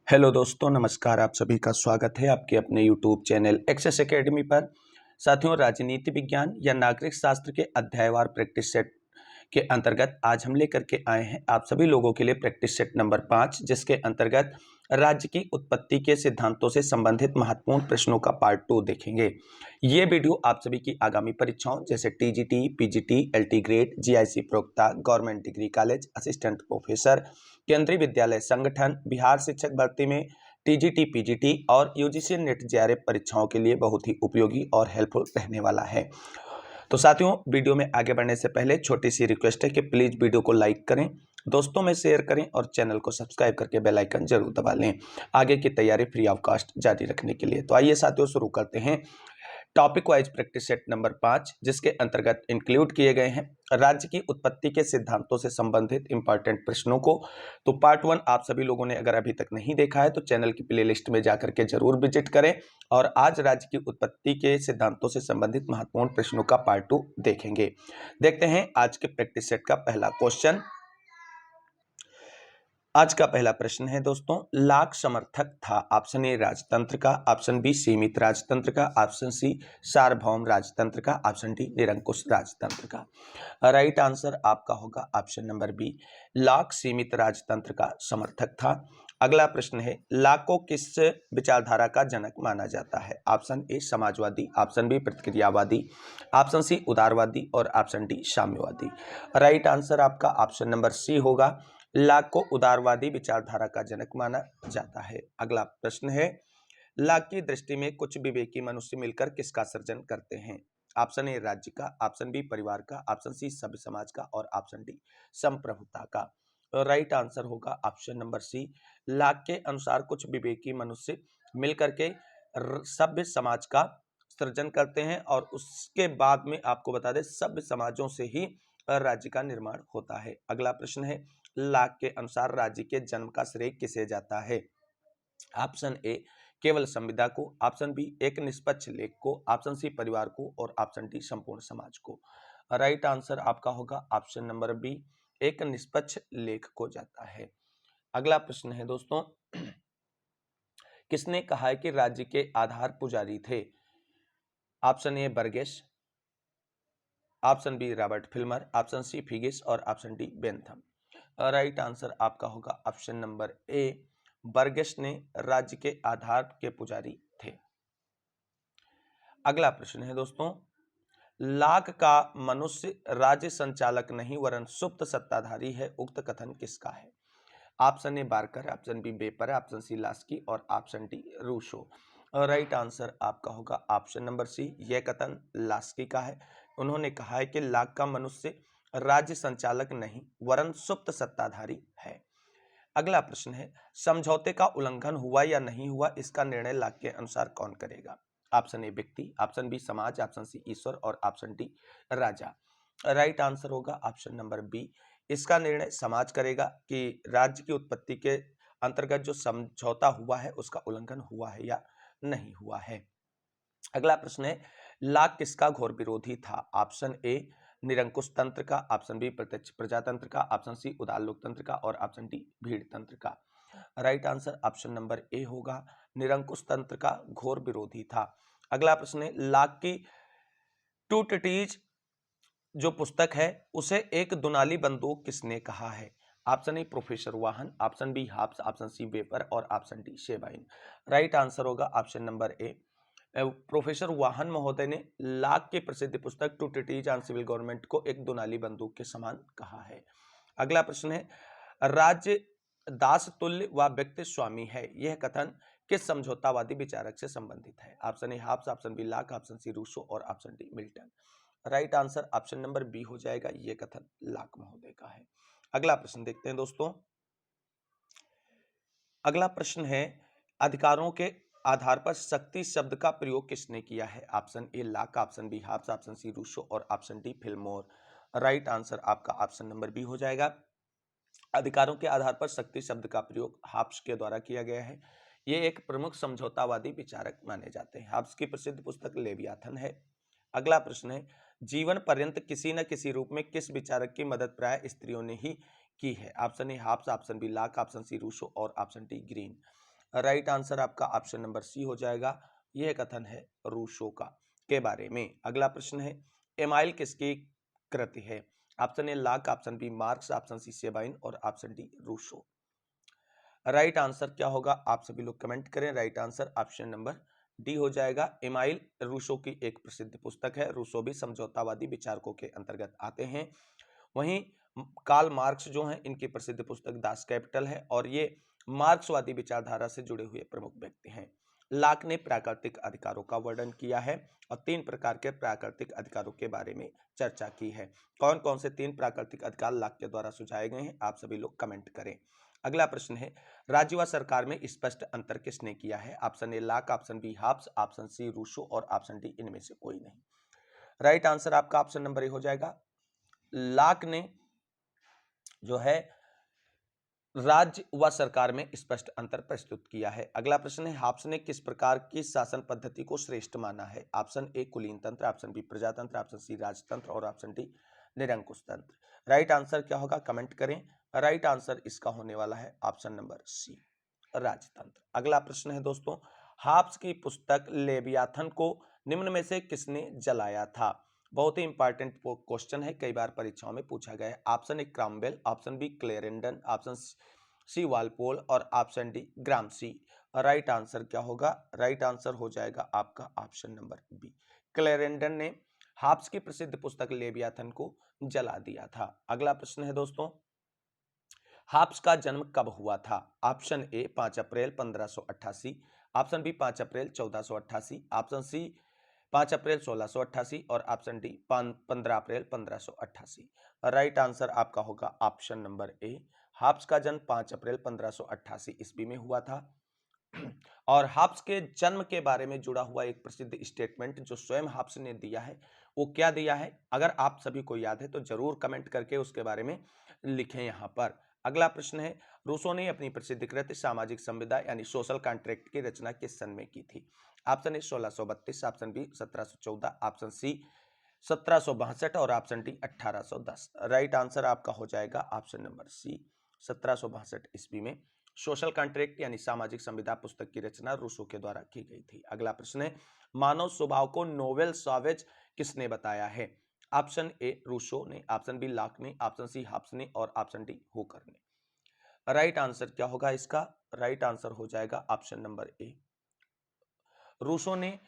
Hello दोस्तों, नमस्कार। आप सभी का स्वागत है आपके अपने यूट्यूब चैनल एक्सेस एकेडमी पर। साथियों, राजनीति विज्ञान या नागरिक शास्त्र के अध्यायवार प्रैक्टिस सेट के अंतर्गत आज हम लेकर के आए हैं आप सभी लोगों के लिए प्रैक्टिस सेट नंबर 5, जिसके अंतर्गत राज्य की उत्पत्ति के सिद्धांतों से संबंधित महत्वपूर्ण प्रश्नों का पार्ट 2 देखेंगे। ये वीडियो आप सभी की आगामी परीक्षाओं जैसे TGT, PGT, LT grade, GIC प्रवक्ता, government degree college, assistant professor, Kendriya Vidyalaya Sangathan, Bihar शिक्षक भर्ती में टीजीटी, पीजीटी और यूजीसी नेट जेआरएफ परीक्षाओं के लिए बहुत ही उपयोगी और हेल्पफुल रहने वाला है। तो साथियों, वीडियो में आगे बढ़ने से पहले छोटी सी रिक्वेस्ट है कि प्लीज वीडियो को लाइक करें, दोस्तों में शेयर करें और चैनल को सब्सक्राइब करके बेल आइकन जरूर दबा लें आगे की तैयारी फ्री ऑफ कॉस्ट जारी रखने के लिए। तो आइए साथियों, शुरू करते हैं topic wise practice set number 5, जिसके अंतर्गत इंक्लूड किए गए हैं राज्य की उत्पत्ति के सिद्धांतों से संबंधित इंपॉर्टेंट प्रश्नों को। तो पार्ट 1 आप सभी लोगों ने अगर अभी तक नहीं देखा है तो चैनल की प्लेलिस्ट में जाकर के जरूर विजिट करें और आज राज्य की उत्पत्ति के सिद्धांतों से संबंधित महत्वपूर्ण प्रश्नों का पार्ट 2 देखेंगे। देखते हैं आज के प्रैक्टिस सेट का पहला क्वेश्चन। आज का पहला प्रश्न है दोस्तों, लाख समर्थक था। ऑप्शन ए राजतंत्र का, ऑप्शन बी सीमित राजतंत्र का, ऑप्शन सी सार्वभौम राजतंत्र का, ऑप्शन डी निरंकुश राजतंत्र का। राइट आंसर आपका होगा ऑप्शन नंबर बी, लाख सीमित राजतंत्र का समर्थक था। अगला प्रश्न है, लाख को किस विचारधारा का जनक माना जाता है? ऑप्शन ए समाजवादी, ऑप्शन बी प्रतिक्रियावादी, ऑप्शन सी उदारवादी और ऑप्शन डी साम्यवादी। राइट आंसर आपका ऑप्शन नंबर सी होगा, लाख को उदारवादी विचारधारा का जनक माना जाता है। अगला प्रश्न है, लाख की दृष्टि में कुछ विवेकी मनुष्य मिलकर किसका सृजन करते हैं? ऑप्शन ए राज्य का, ऑप्शन बी परिवार का, ऑप्शन सी सभ्य समाज का और ऑप्शन डी संप्रभुता का। राइट आंसर होगा ऑप्शन नंबर सी, लाख के अनुसार कुछ विवेकी मनुष्य मिलकर के सभ्य समाज का सृजन करते हैं और उसके बाद में आपको बता दें सभ्य समाजों से ही राज्य का निर्माण होता है। अगला प्रश्न है, लाख के अनुसार राज्य के जन्म का श्रेय किसे जाता है? ऑप्शन ए केवल संविदा को, ऑप्शन बी एक निष्पक्ष लेख को, ऑप्शन सी परिवार को और ऑप्शन डी संपूर्ण समाज को। राइट आंसर आपका होगा ऑप्शन नंबर बी, एक निष्पक्ष लेख को जाता है। अगला प्रश्न है दोस्तों, किसने कहा है कि राज्य के आधार पुजारी थे? Option A Burgess, option B Robert Filmer, option C Figgis और option D Bentham. Right answer आपका होगा ऑप्शन नंबर ए, बर्गेस ने राज्य के आधार के पुजारी थे। अगला प्रश्न है दोस्तों, लाख का मनुष्य राज्य संचालक नहीं वरन सुप्त सत्ताधारी है, उक्त कथन किसका है? Option A Barker, option B बेपर, ऑप्शन सी लास्की और option D Rousseau. Right answer आपका होगा ऑप्शन नंबर सी, यह कथन लास्की का है। उन्होंने कहा है कि लाख का मनुष्य राज्य संचालक नहीं वरन सुप्त सत्ताधारी है। अगला प्रश्न है, समझौते का उल्लंघन हुआ या नहीं हुआ, इसका निर्णय लाख के अनुसार कौन करेगा? ऑप्शन ए व्यक्ति, ऑप्शन बी समाज, ऑप्शन सी ईश्वर और ऑप्शन डी राजा। राइट आंसर होगा ऑप्शन नंबर बी, इसका निर्णय समाज करेगा कि राज्य की उत्पत्ति के अंतर्गत जो समझौता हुआ है उसका उल्लंघन हुआ है या नहीं हुआ है। अगला प्रश्न है, लाख किसका घोर विरोधी था? ऑप्शन ए निरंकुश तंत्र का, ऑप्शन बी प्रत्यक्ष प्रजातंत्र का, ऑप्शन सी उदार लोकतंत्र का और ऑप्शन डी भीड़ तंत्र का। राइट आंसर ऑप्शन नंबर ए होगा, निरंकुश तंत्र का घोर विरोधी था। अगला प्रश्न है, लाख की टू टिटीज जो पुस्तक है उसे एक दुनाली बंदूक किसने कहा है? Option A professor Vaughan, option B Hobbes, option C Wayper और option D Sabine. Right answer होगा option number A, professor Vaughan महोदय ने लाख की प्रसिद्ध पुस्तक two treaties on civil government को एक दुनाली बंदूक के समान कहा है। अगला प्रश्न है, राज्य दास तुल्य व व्यक्ति स्वामी है, यह कथन किस समझौतावादी विचारक से संबंधित है? Option A Hobbes, option B Locke, option C Rousseau और option D Milton. Right answer option number B हो जाएगा, यह कथन लाख महोदय का है। अगला प्रश्न देखते हैं दोस्तों। अगला प्रश्न है, अधिकारों के आधार पर शक्ति शब्द का प्रयोग किसने किया है? Option A Locke, option B Hobbes, option C Rousseau और option D Filmer. Right answer आपका ऑप्शन नंबर बी हो जाएगा, अधिकारों के आधार पर शक्ति शब्द का प्रयोग हाब्स के द्वारा किया गया है। ये एक प्रमुख समझौतावादी विचारक माने जाते हैं। हाब्स की प्रसिद्ध पुस्तक लेवियाथन है। अगला प्रश्न है, जीवन पर्यंत किसी न किसी रूप में किस विचारक की मदद प्राय स्त्रियों ने ही की है? Option A Hobbes, option B Locke, option C Rousseau और option D Green. Right answer आपका ऑप्शन नंबर सी हो जाएगा। यह कथन है रूसो का के बारे में। अगला प्रश्न है, एमाइल किसकी कृति है? Option A Locke, option B Marx, option C Sabine और option D Rousseau. Right answer क्या होगा? आप सभी लोग कमेंट करें। Right answer option number D हो जाएगा। एमाइल रूसो की एक प्रसिद्ध पुस्तक है। रूसो भी समझौतावादी विचारकों के अंतर्गत आते हैं। वहीं कार्ल मार्क्स जो हैं, इनकी प्रसिद्ध पुस्तक दास कैपिटल है और ये मार्क्सवादी विचारधारा से जुड़े हुए प्रमुख व्यक्ति हैं। लाक ने प्राकृतिक अधिकारों का वर्णन किया है और 3 प्रकार के प्राकृतिक अधिकारों के बारे में चर्चा की है। कौन कौन से 3 प्राकृतिक अधिकार लाक के द्वारा सुझाए गए हैं? आप सभी लोग कमेंट करें। अगला प्रश्न है, राज्य व सरकार में स्पष्ट अंतर किसने किया है? Option A Locke, option B Hobbes, option C Rousseau और ऑप्शन डी इनमें से कोई नहीं। राइट आंसर आपका ऑप्शन नंबर ए हो जाएगा। लाक ने जो है राज्य व सरकार में स्पष्ट अंतर प्रस्तुत किया है। अगला प्रश्न है, हाब्स ने किस प्रकार की शासन पद्धति को श्रेष्ठ माना है? ऑप्शन ए कुलीन तंत्र, ऑप्शन बी प्रजातंत्र, ऑप्शन सी राजतंत्र और ऑप्शन डी निरंकुश तंत्र। राइट आंसर क्या होगा? कमेंट करें। राइट आंसर इसका होने वाला है ऑप्शन नंबर सी, राजतंत्र। अगला प्रश्न है दोस्तों, हाब्स की पुस्तक लेवियाथन को निम्न में से किसने जलाया था? बहुत ही इंपॉर्टेंट क्वेश्चन है, कई बार परीक्षाओं में पूछा गया है। Option A Cromwell, option B Clarendon, option C Walpole और option D Gramsci. Right answer क्या होगा? राइट आंसर हो जाएगा आपका ऑप्शन नंबर बी, क्लेरेंडन ने हाब्स की प्रसिद्ध पुस्तक लेवियाथन को जला दिया था। अगला प्रश्न है दोस्तों, हाब्स का जन्म कब हुआ था? Option A 5 April 1588, option B 5 April 1488, option C 5 April 1688 और option D 15 April 1588। Right answer आपका होगा ऑप्शन नंबर ए, हाब्स का जन्म 5 अप्रैल 1588 ईस्वी में हुआ था। और हाब्स के जन्म के बारे में जुड़ा हुआ एक प्रसिद्ध स्टेटमेंट जो स्वयं हाब्स ने दिया है, वो क्या दिया है? अगर आप सभी को याद है तो जरूर कमेंट करके उसके बारे में लिखें यहाँ पर। अगला प्रश्न है, रूसो ने अपनी प्रसिद्ध कृति सामाजिक संविदा यानी सोशल कॉन्ट्रैक्ट की रचना किस सन में की थी? Option A 1632, option B 1714, option C 1762 और ऑप्शन डी 1810। राइट आंसर आपका हो जाएगा ऑप्शन नंबर सी, 1762 ईस्वी में सोशल कॉन्ट्रैक्ट यानी सामाजिक संविदा पुस्तक की रचना रूसो के द्वारा की गई थी। अगला प्रश्न है, मानव स्वभाव को नोवेल सॉवेज किसने बताया है? ऑप्शन ए रूसो ने, ऑप्शन बी लाक ने, ऑप्शन सी हाब्स ने और ऑप्शन डी हुकर ने। राइट आंसर क्या होगा इसका? राइट आंसर हो जाएगा ऑप्शन नंबर ए, रूसो ने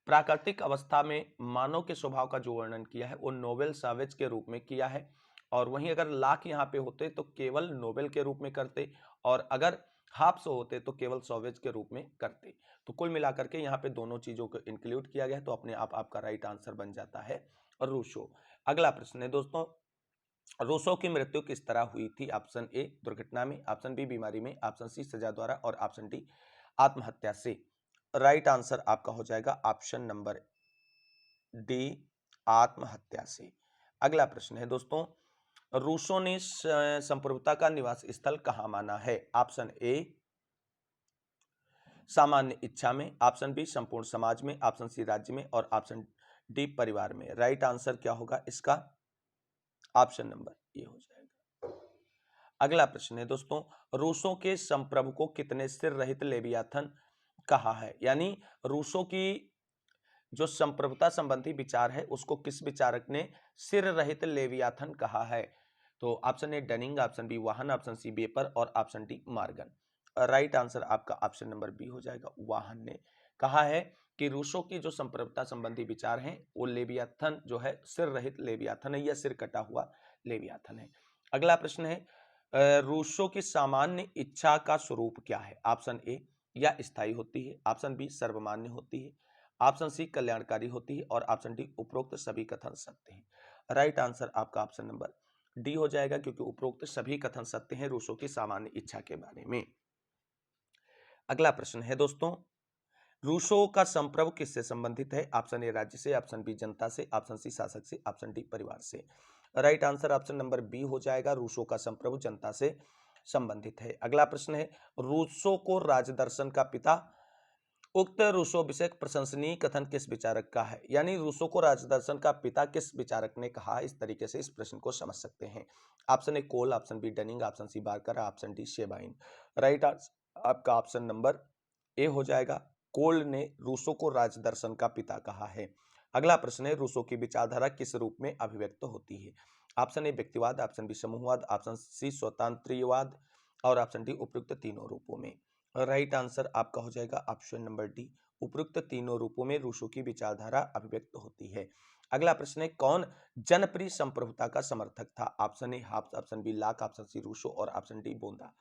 प्राकृतिक अवस्था में मानव के स्वभाव का जो वर्णन किया है वो नोवेल सॉवेज के रूप में किया है। और वहीं अगर लाक यहाँ पे होते तो केवल नोवेल के रूप में करते और अगर हाब्स होते तो केवल सॉवेज के रूप में करते। तो कुल मिलाकर के यहाँ पे दोनों चीजों को इंक्लूड किया गया, तो अपने आप आपका राइट आंसर बन जाता है रूसो। अगला प्रश्न है दोस्तों, रूसो की मृत्यु किस तरह हुई थी? ऑप्शन ए दुर्घटना में, ऑप्शन बी बीमारी में, ऑप्शन सी सजा द्वारा और ऑप्शन डी आत्महत्या से। राइट आंसर आपका हो जाएगा ऑप्शन नंबर डी, आत्महत्या से। अगला प्रश्न है दोस्तों, रूसो ने संप्रभुता का निवास स्थल कहां माना है? ऑप्शन ए सामान्य इच्छा में, ऑप्शन बी संपूर्ण समाज में, ऑप्शन सी राज्य में और ऑप्शन डी परिवार में। राइट आंसर क्या होगा इसका? ऑप्शन नंबर ए हो जाएगा। अगला प्रश्न है दोस्तों, रूसो के संप्रभु को कितने सिर रहित लेवियाथन कहा है? यानी रूसो की जो संप्रभुता संबंधी विचार है उसको किस विचारक ने सिर रहित लेवियाथन कहा है? तो option A Dunning, option B Vaughan, option C Wayper और option D Morgan. Right answer आपका ऑप्शन नंबर बी हो जाएगा, वाहन ने कहा है कि रूसो की जो संप्रभुता संबंधी विचार हैं वो लेवियाथन जो है सिर रहित लेवियाथन है या सिर कटा हुआ लेवियाथन है। अगला प्रश्न है, रूसो की सामान्य इच्छा का स्वरूप क्या है? ऑप्शन ए या स्थायी होती है, ऑप्शन बी सर्वमान्य होती है, ऑप्शन सी कल्याणकारी होती है और ऑप्शन डी उपरोक्त सभी कथन सत्य हैं। राइट आंसर आपका ऑप्शन नंबर डी हो जाएगा, क्योंकि उपरोक्त सभी कथन सत्य हैं रूसो की सामान्य इच्छा के बारे में। अगला प्रश्न है दोस्तों, रूसो का संप्रभु किससे संबंधित है? ऑप्शन ए राज्य से, ऑप्शन बी जनता से, ऑप्शन सी शासक से, ऑप्शन डी परिवार से। Right answer option number B हो जाएगा, रूसो का संप्रभु जनता से संबंधित है। अगला प्रश्न है, रूसो को राजदर्शन का पिता उक्त रूसो विषयक प्रशंसनीय कथन किस विचारक का है? यानी रूसो को राजदर्शन का पिता किस विचारक ने कहा? इस तरीके से इस प्रश्न को समझ सकते हैं। Option A Cole, option B Dunning, option C Barker, option D Sabine. Right answer आपका ऑप्शन नंबर ए हो जाएगा। कोल ने रूसो को राजदर्शन का पिता कहा है। अगला प्रश्न है, रूसो की विचारधारा किस रूप में अभिव्यक्त होती है? ऑप्शन ए व्यक्तिवाद, ऑप्शन बी समूहवाद, ऑप्शन सी स्वतंत्रवाद और ऑप्शन डी उपयुक्त तीनों रूपों में। राइट आंसर आपका हो जाएगा ऑप्शन नंबर डी, उपयुक्त तीनों रूपों में रूसो की विचारधारा अभिव्यक्त होती है। अगला प्रश्न है, कौन जनप्रिय संप्रभुता का समर्थक था? Option A Hobbes, option B Locke, option C Rousseau और ऑप्शन डी बोंदा।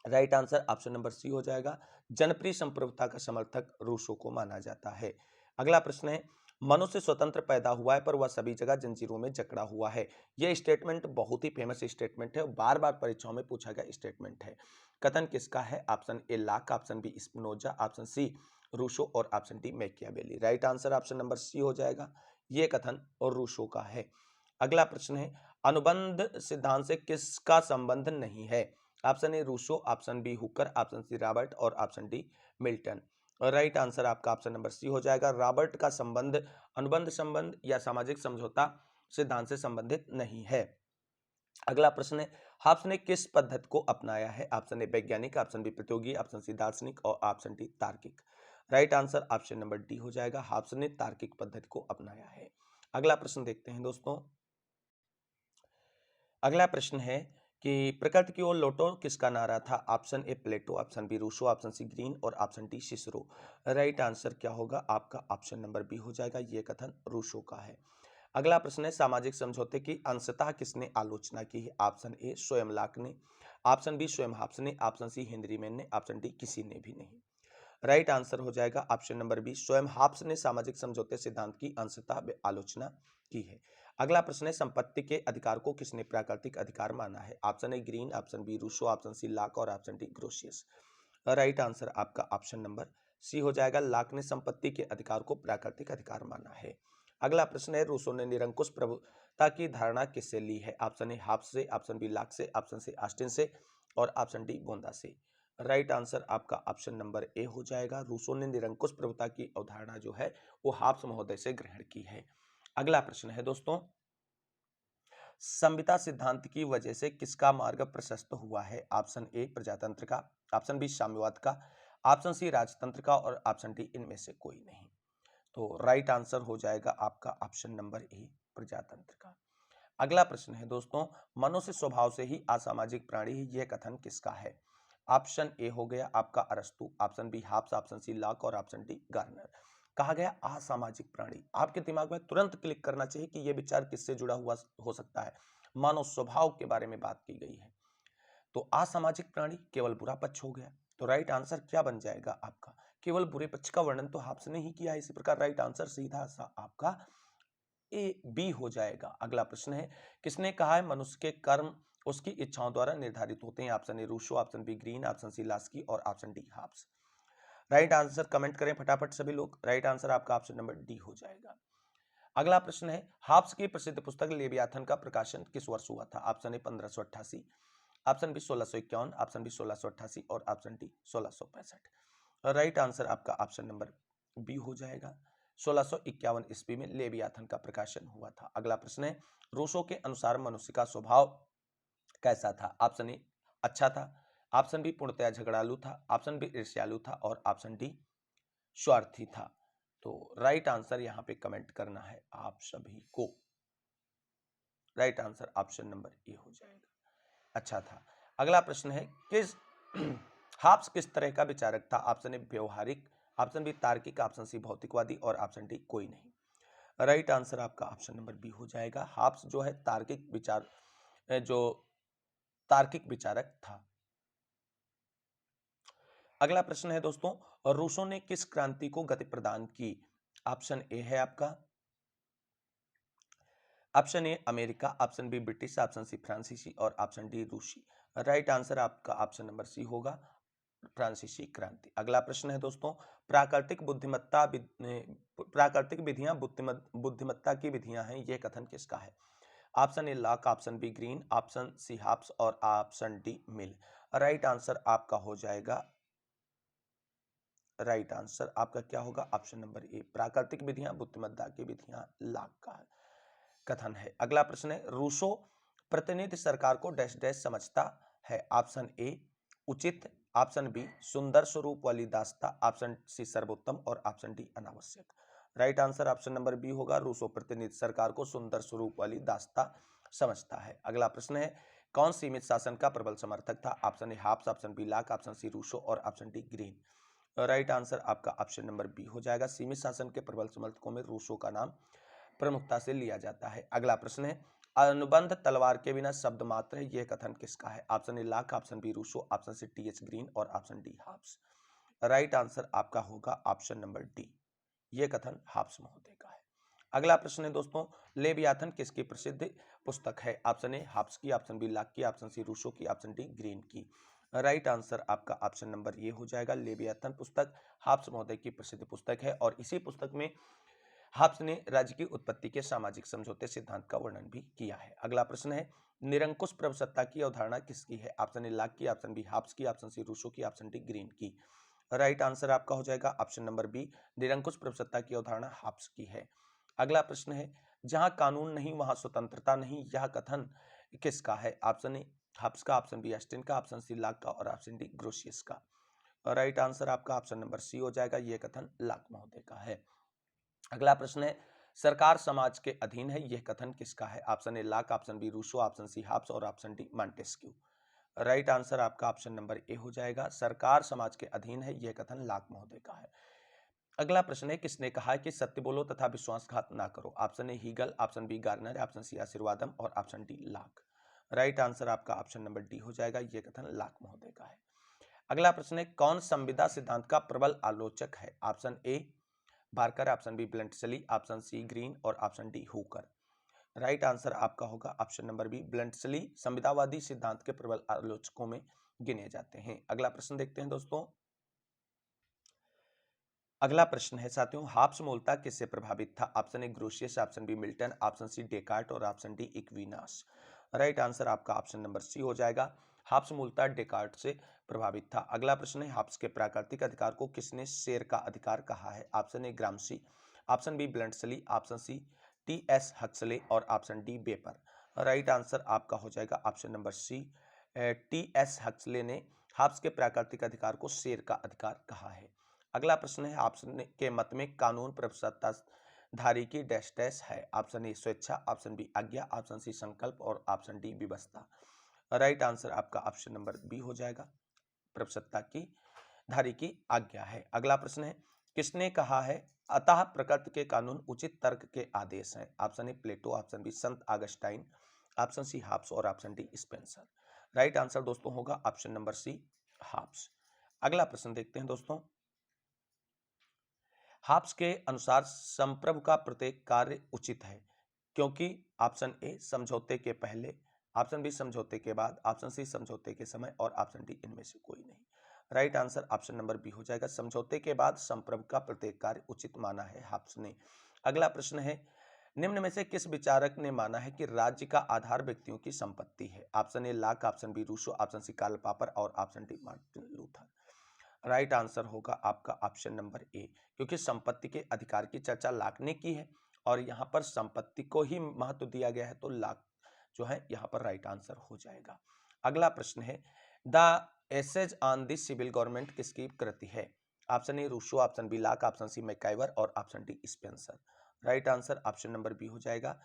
Right answer option number C हो जाएगा। जनप्रिय संप्रभुता का समर्थक रूसो को माना जाता है। अगला प्रश्न है, मनुष्य स्वतंत्र पैदा हुआ है पर वह सभी जगह जंजीरों में जकड़ा हुआ है। यह स्टेटमेंट बहुत ही फेमस स्टेटमेंट है, बार बार परीक्षाओं में पूछा गया स्टेटमेंट है। कथन किसका है? Option A Locke, option B Spinoza, option C Rousseau और option D Machiavelli. Right answer option number C हो जाएगा, यह कथन और रूसो का है। अगला प्रश्न है, अनुबंध सिद्धांत से किसका संबंध नहीं है? Option A Rousseau, option B Hooker, option C Robert और option D Milton. Right answer आपका ऑप्शन नंबर सी हो जाएगा। रॉबर्ट का संबंध अनुबंध संबंध या सामाजिक समझौता सिद्धांत से संबंधित नहीं है। अगला प्रश्न है, हॉब्स ने किस पद्धति को अपनाया है? ऑप्शन ए वैज्ञानिक, ऑप्शन बी प्रतियोगी, ऑप्शन सी दार्शनिक और ऑप्शन डी तार्किक। Right answer option number D हो जाएगा, हॉब्स ने तार्किक पद्धति को अपनाया है। अगला प्रश्न देखते हैं दोस्तों। अगला प्रश्न है कि प्रकृति की ओर लौटो किसका नारा था? Option A Plato, option B Rousseau, option C Green और option D Cicero. Right answer क्या होगा आपका? ऑप्शन नंबर बी हो जाएगा, ये कथन रूसो का है। अगला प्रश्न है, सामाजिक समझौते की अंशतः किसने आलोचना की है? ऑप्शन ए स्वयं लाक ने, ऑप्शन बी स्वयं हाब्स ने, ऑप्शन सी हेनरी मैन ने, ऑप्शन डी किसी ने भी नहीं। राइट आंसर हो जाएगा ऑप्शन नंबर बी, स्वयं हाब्स ने सामाजिक समझौते सिद्धांत की अंशतः आलोचना की है। अगला प्रश्न है, संपत्ति के अधिकार को किसने प्राकृतिक अधिकार माना है? Option A Green, option B Rousseau, option C Locke और option D Grotius. Right answer आपका ऑप्शन नंबर सी हो जाएगा, लाक ने संपत्ति के अधिकार को प्राकृतिक अधिकार माना है। अगला प्रश्न है, रूसो ने निरंकुश प्रभुता की धारणा किससे ली है? ऑप्शन ए हाब्स से, ऑप्शन बी लाक से, ऑप्शन सी ऑस्टिन से और ऑप्शन डी बोंदा से। राइट आंसर आपका ऑप्शन नंबर ए हो जाएगा, रूसो ने निरंकुश प्रभुता की अवधारणा जो है वो हाब्स महोदय से ग्रहण की है। अगला प्रश्न है दोस्तों, संविदा सिद्धांत की वजह से किसका मार्ग प्रशस्त हुआ है? ऑप्शन ए प्रजातंत्र का, ऑप्शन बी साम्यवाद का, ऑप्शन सी राजतंत्र का और ऑप्शन डी इनमें से कोई नहीं। तो राइट आंसर हो जाएगा आपका ऑप्शन नंबर ए प्रजातंत्र का। अगला प्रश्न है दोस्तों, मनुष्य स्वभाव से ही असामाजिक प्राणी है, यह कथन किसका है? ऑप्शन ए हो गया आपका अरस्तु, option B Hobbes, option C Locke और ऑप्शन डी गार्नर। कहा गया असामाजिक प्राणी, आपके दिमाग में तुरंत क्लिक करना चाहिए कि यह विचार किससे जुड़ा हुआ हो सकता है। मानव स्वभाव के बारे में बात की गई है, तो असामाजिक प्राणी केवल बुरा पक्ष हो गया। तो राइट आंसर क्या बन जाएगा आपका? केवल बुरे पक्ष का वर्णन तो हाब्स ने ही किया है, इसी प्रकार राइट आंसर सीधा सा आपका ए बी हो जाएगा। अगला प्रश्न है, किसने कहा है मनुष्य के कर्म उसकी इच्छाओं द्वारा निर्धारित होते हैं? Option A Rousseau, option B Green, option C Laski और option D Hobbes. Right answer comment करें फटाफट सभी लोग। राइट आंसर आपका ऑप्शन नंबर डी हो जाएगा। अगला प्रश्न है, हाब्स की प्रसिद्ध पुस्तक लेवियाथन का प्रकाशन किस वर्ष हुआ था? Option A 1588, option B 1651, option B 1688 और ऑप्शन डी 1665। राइट आंसर आपका ऑप्शन नंबर बी हो जाएगा, 1651 ईस्वी में लेवियाथन का प्रकाशन हुआ था। अगला प्रश्न है, रूसो के अनुसार मनुष्य का स्वभाव कैसा था? ऑप्शन ए अच्छा था, ऑप्शन बी पूर्णतया झगड़ालू था, ऑप्शन बी ईर्ष्यालु था और ऑप्शन डी स्वार्थी था। तो राइट आंसर यहाँ पे कमेंट करना है आप सभी को। Right answer option number A हो जाएगा, अच्छा था। अगला प्रश्न है, किस हाब्स किस तरह का विचारक था? ऑप्शन ए व्यवहारिक, ऑप्शन बी तार्किक, ऑप्शन सी भौतिकवादी और ऑप्शन डी कोई नहीं। राइट आंसर आपका ऑप्शन नंबर बी हो जाएगा, हाब्स जो है तार्किक विचार जो तार्किक विचारक था। अगला प्रश्न है दोस्तों, रूसो ने किस क्रांति को गति प्रदान की? ऑप्शन ए है आपका, option A America, option B British, option C फ्रांसीसी और ऑप्शन डी रूसी। राइट आंसर आपका ऑप्शन नंबर सी होगा, फ्रांसीसी क्रांति। अगला प्रश्न है दोस्तों, प्राकृतिक विधियां बुद्धिमत्ता की विधियां हैं, यह कथन किसका है? Option A Locke, option B Green, option C Hobbes और option D Mill. Right answer आपका हो जाएगा, राइट आंसर आपका क्या होगा? ऑप्शन नंबर ए प्राकृतिक विधियां बुद्धिमत्ता की विधियां लॉक का कथन है। अगला प्रश्न है, रूसो प्रतिनिधि सरकार को डैश डैश समझता है? ऑप्शन ए उचित, ऑप्शन बी सुंदर स्वरूप वाली दास्ता, ऑप्शन सी सर्वोत्तम और ऑप्शन डी अनावश्यक। Right answer option number B होगा, रूसो प्रतिनिधि सरकार को सुंदर स्वरूप वाली दास्ता समझता है। अगला प्रश्न है, कौन सीमित शासन का प्रबल समर्थक था? Option A Hobbes, option B Locke, option C Rousseau और option D Green. Right answer आपका ऑप्शन नंबर बी हो जाएगा, सीमित शासन के प्रबल समर्थकों में रूसो का नाम प्रमुखता से लिया जाता है। अगला प्रश्न है, अनुबंध तलवार के बिना शब्द मात्र है, यह कथन किसका है? Option A Locke, option B Rousseau, option C T H. Green और option D Hobbes. Right answer आपका होगा ऑप्शन नंबर डी, यह कथन हाब्स महोदय का है। अगला प्रश्न है दोस्तों, लेवियाथन किसकी प्रसिद्ध पुस्तक है? ऑप्शन ए हाब्स की, ऑप्शन बी लाक की, ऑप्शन सी रूसो की, ऑप्शन डी ग्रीन की। राइट आंसर आपका ऑप्शन नंबर ये हो जाएगा, लेवियाथन पुस्तक हाब्स महोदय की प्रसिद्ध पुस्तक है और इसी पुस्तक में हाब्स ने राज्य की उत्पत्ति के सामाजिक समझौते सिद्धांत का वर्णन भी किया है। अगला प्रश्न है, निरंकुश प्रभुसत्ता की अवधारणा किसकी है? ऑप्शन ए लाक की, ऑप्शन बी हाब्स की, ऑप्शन सी रूसो की, ऑप्शन डी ग्रीन की। राइट आंसर आपका हो जाएगा ऑप्शन नंबर बी, निरंकुश प्रभुसत्ता की अवधारणा हाब्स की है। अगला प्रश्न है, जहां कानून नहीं वहां स्वतंत्रता नहीं, यह कथन किसका है? ऑप्शन ए हाब्स का, ऑप्शन बी एस्टिन का, ऑप्शन सी लाक का और ऑप्शन डी ग्रोशियस का। राइट आंसर आपका ऑप्शन नंबर सी हो जाएगा, यह कथन लाक महोदय का है। अगला प्रश्न है, सरकार समाज के अधीन है, यह कथन किसका है? Option A Locke, option B Rousseau, option C Hobbes और option D Montesquieu. Right answer आपका ऑप्शन नंबर ए हो जाएगा, सरकार समाज के अधीन है, यह कथन लाक महोदय का है। अगला प्रश्न है, किसने कहा है कि सत्य बोलो तथा विश्वासघात ना करो? Option A Hegel, option B Garner, option C Ashirvadam और option D Locke. Right answer आपका ऑप्शन नंबर डी हो जाएगा, यह कथन लाक महोदय का है। अगला प्रश्न है, कौन संविदा सिद्धांत का प्रबल आलोचक है? Option A Barker, option B Bluntschli, option C Green और option D Hooker. Right answer आपका होगा ऑप्शन नंबर बी, ब्लंटसली संविदावादी सिद्धांत के प्रबल आलोचकों में गिने जाते हैं। अगला प्रश्न देखते हैं दोस्तों। अगला प्रश्न है साथियों, हाब्स मूलतः किससे प्रभावित था? Option A Grotius, option B Milton, option C Descartes और option D Aquinas. Right answer आपका ऑप्शन नंबर सी हो जाएगा, हाब्स मूलतः डेकार्ट से प्रभावित था। अगला प्रश्न है, हाब्स के प्राकृतिक अधिकार को किसने शेर का अधिकार कहा है? Option A Gramsci, option B Bluntschli, option C T S. Huxley और ऑप्शन डी बेपर। राइट आंसर आपका हो जाएगा option number C, T S. Huxley ने हाब्स के प्राकृतिक अधिकार को शेर का अधिकार कहा है। अगला प्रश्न है, ऑप्शन के मत में कानून प्रभुसत्ताधारी की डैश डैश है? ऑप्शन ए स्वेच्छा, ऑप्शन बी आज्ञा, ऑप्शन सी संकल्प और ऑप्शन डी व्यवस्था। राइट आंसर आपका ऑप्शन नंबर बी हो जाएगा, प्रभुसत्ता की धारी की आज्ञा है। अगला प्रश्न है, किसने कहा है अतः प्रकृति के कानून उचित तर्क के आदेश हैं? Option A Plato, option B संत ऑगस्टाइन, ऑप्शन सी हाब्स और option D Spencer. Right answer दोस्तों होगा ऑप्शन नंबर सी हाब्स। अगला प्रश्न देखते हैं दोस्तों, हाब्स के अनुसार संप्रभु का प्रत्येक कार्य उचित है क्योंकि ऑप्शन ए समझौते के पहले, ऑप्शन बी समझौते के बाद, ऑप्शन सी समझौते के समय और ऑप्शन डी इनमें से कोई नहीं। Right answer option number B हो जाएगा, समझौते के बाद संप्रभु का प्रत्येक कार्य उचित माना है हाब्स ने। अगला प्रश्न है, निम्न में से किस विचारक ने माना है कि राज्य का आधार व्यक्तियों की संपत्ति है? Option A Locke, option B Rousseau, option C Karl Popper और option D Martin Luther. Right answer होगा आपका ऑप्शन नंबर ए, क्योंकि संपत्ति के अधिकार की चर्चा लाक ने की है और यहाँ पर संपत्ति को ही महत्व दिया गया है, तो लाक जो है यहाँ पर राइट आंसर हो जाएगा। अगला प्रश्न है, the essays on the civil government किसकी कृति है? Option A Rousseau, option B Locke, option C MacIver और option D Spencer. Right answer option number B हो जाएगा,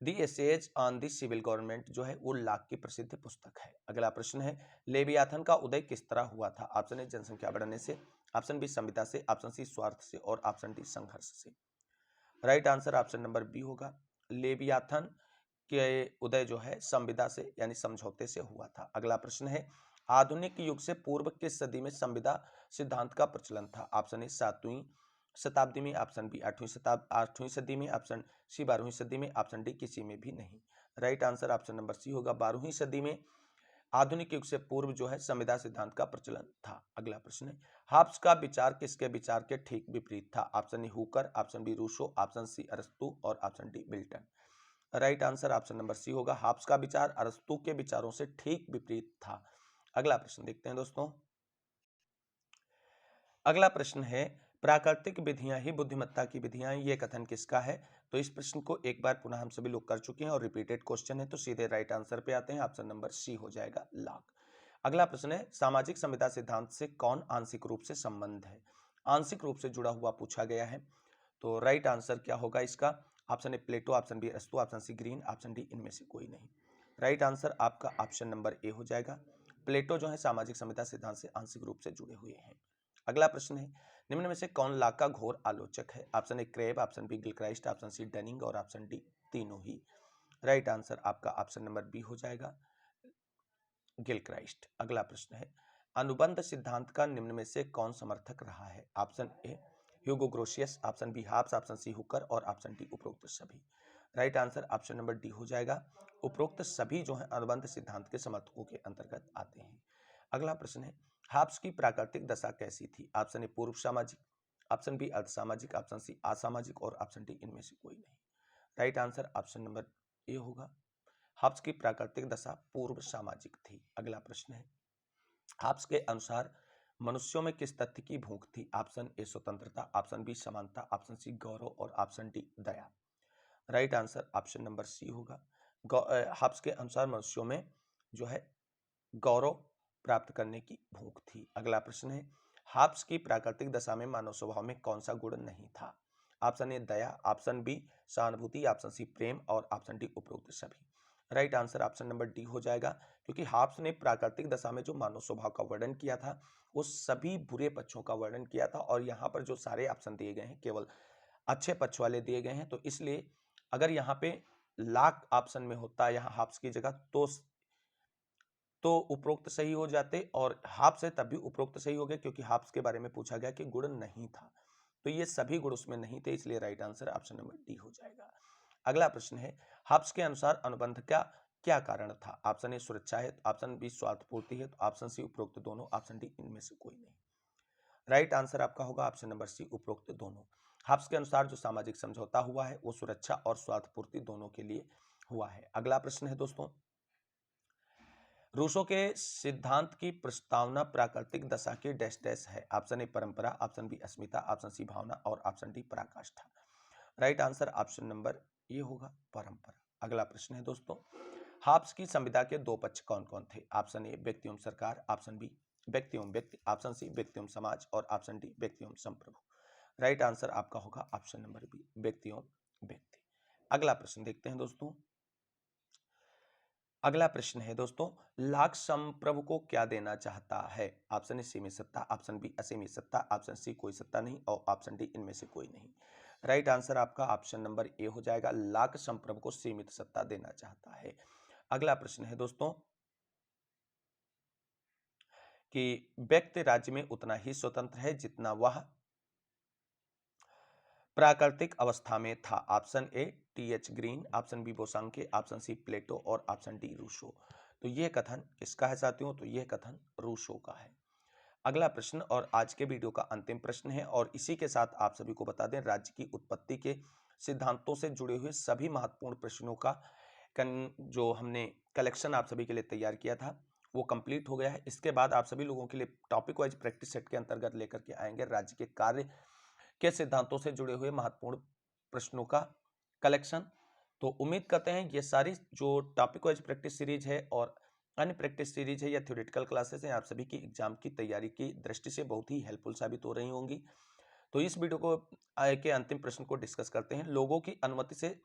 the essays on the civil government जो है वो लाक की प्रसिद्ध पुस्तक है। अगला प्रश्न है, लेवियाथन का उदय किस तरह हुआ था? ऑप्शन ए जनसंख्या बढ़ने से, ऑप्शन बी संविदा से, ऑप्शन सी स्वार्थ से और ऑप्शन डी संघर्ष से। Right answer option number B होगा, लेवियाथन के उदय जो है संविदा से यानी समझौते से हुआ था। अगला प्रश्न है, आधुनिक युग से पूर्व किस सदी में संविदा सिद्धांत का प्रचलन था? ऑप्शन ए 7वीं शताब्दी में, ऑप्शन बी 8वीं सदी में, ऑप्शन सी 12वीं सदी में, ऑप्शन डी किसी में भी नहीं। Right answer option number C होगा, 12वीं सदी में आधुनिक युग से पूर्व जो है संविदा सिद्धांत का प्रचलन था। अगला प्रश्न है, हाब्स का विचार किसके विचार के ठीक विपरीत था? Option A Hooker, option B Rousseau, option C अरस्तु और option D Milton. Right answer option number C होगा, हाब्स का विचार अरस्तु के विचारों से ठीक विपरीत था। अगला प्रश्न देखते हैं दोस्तों। अगला प्रश्न है, प्राकृतिक विधियां ही बुद्धिमत्ता की विधियां, ये कथन किसका है? तो इस प्रश्न को एक बार पुनः हम सभी लोग कर चुके हैं और रिपीटेड क्वेश्चन है, तो सीधे राइट आंसर पे आते हैं, ऑप्शन नंबर सी हो जाएगा लाक। अगला प्रश्न है सामाजिक संविदा सिद्धांत से कौन आंशिक रूप से संबंध है, आंशिक रूप से जुड़ा हुआ पूछा गया है। तो राइट आंसर क्या होगा इसका, option A Plato, option B अरस्तू, option C Green, option D इनमें से कोई नहीं। राइट आंसर आपका ऑप्शन नंबर ए हो जाएगा। प्लेटो जो है सामाजिक संविदा सिद्धांत से आंशिक रूप से जुड़े हुए हैं। अगला प्रश्न है निम्न में से कौन लाक का घोर आलोचक है, option A Krabbe, option B Gilchrist, option C Dunning और ऑप्शन डी तीनों ही। राइट आंसर आपका ऑप्शन नंबर बी हो जाएगा, गिलक्राइस्ट। अगला प्रश्न है अनुबंध सिद्धांत का निम्न में से कौन समर्थक रहा है, option A Hugo Grotius, option B Hobbes, option C Hooker और ऑप्शन डी उपरोक्त सभी। Right answer option number D हो जाएगा, उपरोक्त सभी जो है अनुबंध सिद्धांत के समर्थकों के अंतर्गत आते हैं। अगला प्रश्न है हाब्स की प्राकृतिक दशा कैसी थी, ऑप्शन ए पूर्व सामाजिक, ऑप्शन बी अर्ध सामाजिक, ऑप्शन सी असामाजिक और ऑप्शन डी इनमें से कोई नहीं। राइट आंसर ऑप्शन नंबर ए होगा, हाब्स की प्राकृतिक दशा पूर्व सामाजिक थी। अगला प्रश्न है हाब्स के अनुसार मनुष्यों में किस तथ्य की भूख थी, ऑप्शन ए स्वतंत्रता, ऑप्शन बी समानता, ऑप्शन सी गौरव और ऑप्शन डी दया। Right answer option number C होगा, हाब्स के अनुसार मनुष्यों में जो है गौरव प्राप्त करने की भूख थी। अगला प्रश्न है हाब्स की प्राकृतिक दशा में मानव स्वभाव में कौन सा गुण नहीं था, ऑप्शन ए दया, ऑप्शन बी सहानुभूति, ऑप्शन सी प्रेम और ऑप्शन डी उपरोक्त सभी। Right answer option number D हो जाएगा, क्योंकि हाब्स ने प्राकृतिक दशा में जो मानव स्वभाव का वर्णन किया था वो सभी बुरे पक्षों का वर्णन किया था, और यहाँ पर जो सारे ऑप्शन दिए गए हैं केवल अच्छे पक्ष वाले दिए गए हैं। तो इसलिए अगर यहाँ पे लाख ऑप्शन में होता यहाँ हाब्स की जगह तो उपरोक्त सही हो जाते, और हाब्स है तब भी उपरोक्त सही हो गए, क्योंकि हाब्स के बारे में पूछा गया कि गुण नहीं था, तो ये सभी गुण उसमें नहीं थे, इसलिए right answer option number D हो जाएगा। अगला प्रश्न है हाब्स के अनुसार अनुबंध का क्या कारण था, ऑप्शन ए सुरक्षा है, ऑप्शन बी स्वार्थ पूर्ति है, तो ऑप्शन सी उपरोक्त दोनों, ऑप्शन डी इनमें से कोई नहीं। राइट आंसर आपका होगा ऑप्शन नंबर सी उपरोक्त दोनों। हाब्स के अनुसार जो सामाजिक समझौता हुआ है वो सुरक्षा और स्वार्थ पूर्ति दोनों के लिए हुआ है। अगला प्रश्न है दोस्तों रूसो के सिद्धांत की प्रस्तावना प्राकृतिक दशा की डैश डैश है, ऑप्शन ए परंपरा, ऑप्शन बी अस्मिता, ऑप्शन सी भावना और ऑप्शन डी पराकाष्ठा। राइट आंसर ऑप्शन नंबर ये होगा परंपरा। अगला प्रश्न है दोस्तों हाब्स की संविदा के दो पक्ष कौन कौन थे, ऑप्शन ए व्यक्ति एवं सरकार, ऑप्शन बी व्यक्ति एवं व्यक्ति, ऑप्शन सी व्यक्ति एवं समाज और ऑप्शन डी व्यक्ति एवं संप्रभु। राइट आंसर आपका होगा ऑप्शन नंबर बी व्यक्ति एवं व्यक्ति। अगला प्रश्न देखते हैं दोस्तों, अगला प्रश्न है दोस्तों लाक संप्रभु को क्या देना चाहता है, ऑप्शन ए सीमित सत्ता, ऑप्शन बी असीमित सत्ता, ऑप्शन सी कोई सत्ता नहीं और ऑप्शन डी इनमें से कोई नहीं। राइट आंसर आपका ऑप्शन नंबर ए हो जाएगा, लाक संप्रभु को सीमित सत्ता देना चाहता है। अगला प्रश्न है दोस्तों कि व्यक्ति राज्य में उतना ही स्वतंत्र है जितना वह प्राकृतिक अवस्था में था, option A T H Green, option B Bosanquet, option C Plato और ऑप्शन डी रूसो। तो यह कथन किसका है साथियों, तो यह कथन रूसो का है। अगला प्रश्न और आज के वीडियो का अंतिम प्रश्न है, और इसी के साथ आप सभी को बता दें राज्य की उत्पत्ति के सिद्धांतों से जुड़े हुए सभी महत्वपूर्ण प्रश्नों का जो हमने कलेक्शन आप सभी के लिए तैयार किया था वो कंप्लीट हो गया है। इसके बाद आप सभी लोगों के लिए टॉपिक वाइज प्रैक्टिस सेट के अंतर्गत लेकर के आएंगे राज्य के कार्य के सिद्धांतों से जुड़े हुए महत्वपूर्ण प्रश्नों का कलेक्शन। तो उम्मीद करते हैं ये सारी जो टॉपिक वाइज प्रैक्टिस सीरीज है और अन्य प्रैक्टिस सीरीज है या थ्योरेटिकल क्लासेस हैं आप सभी की एग्जाम की तैयारी की दृष्टि से बहुत ही हेल्पफुल साबित हो रही होंगी। तो इस वीडियो को के अंतिम प्रश्न को डिस्कस करते हैं। लोगों की अनुमति से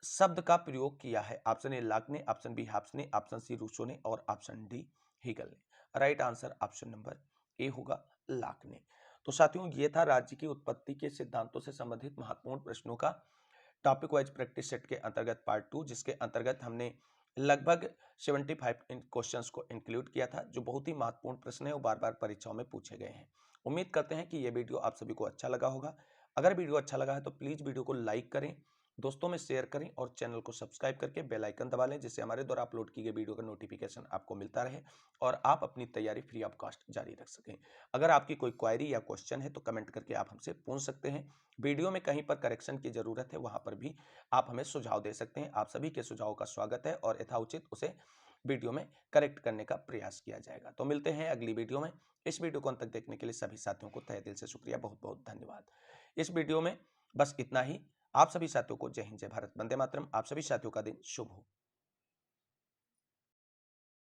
शब्द का प्रयोग किया है, ऑप्शन ए लाक ने, ऑप्शन बी हाब्स ने, ऑप्शन सी रूसो ने और ऑप्शन डी हीगल ने। राइट आंसर ऑप्शन नंबर ए होगा लाक ने। तो साथियों ये था राज्य की उत्पत्ति के सिद्धांतों से संबंधित महत्वपूर्ण प्रश्नों का टॉपिक वाइज प्रैक्टिस सेट के अंतर्गत पार्ट 2, जिसके अंतर्गत हमने लगभग 75 क्वेश्चंस को इंक्लूड किया था, जो बहुत ही महत्वपूर्ण प्रश्न है और बार बार परीक्षाओं में पूछे गए हैं। उम्मीद करते हैं कि यह वीडियो आप सभी को अच्छा लगा होगा। अगर वीडियो अच्छा लगा है तो प्लीज वीडियो को लाइक करें, दोस्तों में शेयर करें और चैनल को सब्सक्राइब करके बेल आइकन दबा लें, जिससे हमारे द्वारा अपलोड की गई वीडियो का नोटिफिकेशन आपको मिलता रहे और आप अपनी तैयारी फ्री ऑफ कॉस्ट जारी रख सकें। अगर आपकी कोई क्वेरी या क्वेश्चन है तो कमेंट करके आप हमसे पूछ सकते हैं। वीडियो में कहीं पर करेक्शन की जरूरत है वहां पर भी आप हमें सुझाव दे सकते हैं। आप सभी के सुझावों का स्वागत है और यथाउचित उसे वीडियो में करेक्ट करने का प्रयास किया जाएगा। तो मिलते हैं अगली वीडियो में। इस वीडियो को अंत तक देखने के लिए सभी साथियों को तहे दिल से शुक्रिया, बहुत बहुत धन्यवाद। इस वीडियो में बस इतना ही। आप सभी साथियों को जय हिंद, जय भारत, वंदे मातरम। आप सभी साथियों का दिन शुभ हो।